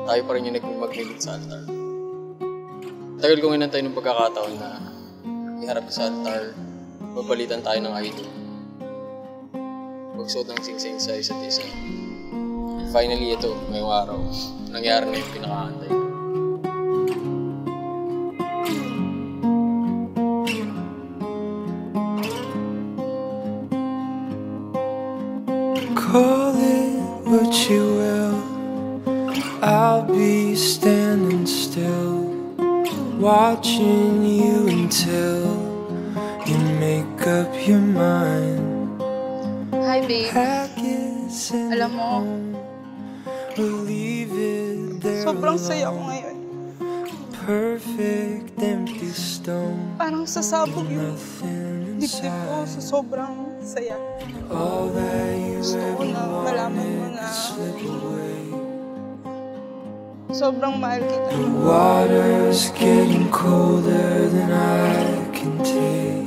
tayo pa rin yung mag-meet sa altar. Tagal kong inantay ng pagkakataon na iharap sa altar, mapalitan tayo ng idol. Magsuot ng singsing sa isa't isa. Finally, ito, ngayong araw, nangyari na yung pinakaantay ko. Call it what you will, I'll be standing still, watching you until you make up your mind. Hi, babe. Alam mo, sobrang saya ko ngayon. Perfect empty stone. Parang sasabog yung dibdib ko sa sobrang saya. Gusto ko na malaman mo na sobrang mahal kita. The water's getting colder than I can take.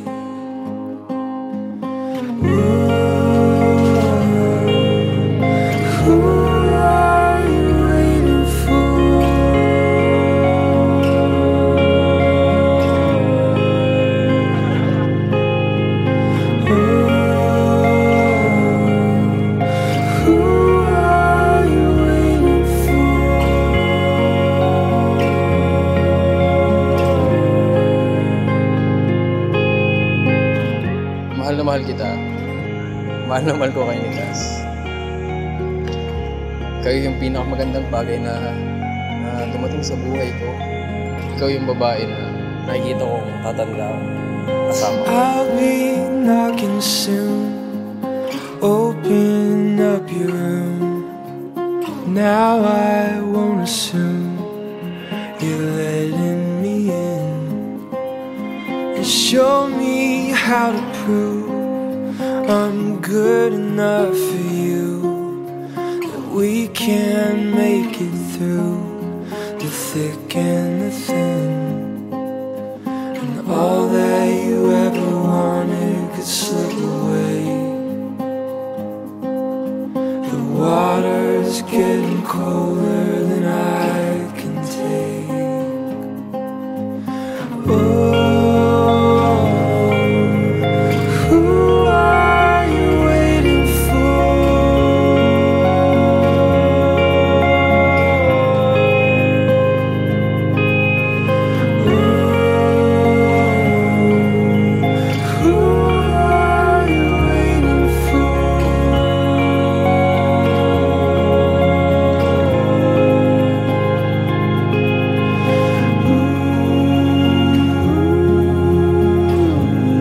Mahal na mahal kita. Mahal na mahal ko kayo ni Cass. Kayo yung pinakamagandang bagay na dumating sa buhay ko. Ikaw yung babae na nakikita kong tatanda kasama ko. I'll be knocking soon. Open up your room. Now I won't assume you're letting me in. And show me how to prove I'm good enough for you, that we can make it through the thick and the thin. And all that you ever wanted could slip away. The water's getting colder than I can take. Oh,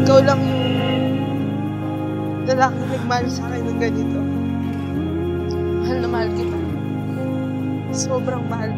Ikaw lang yung lalaking nagmahal sa akin ng ganito. Mahal na mahal kita. Sobrang mahal.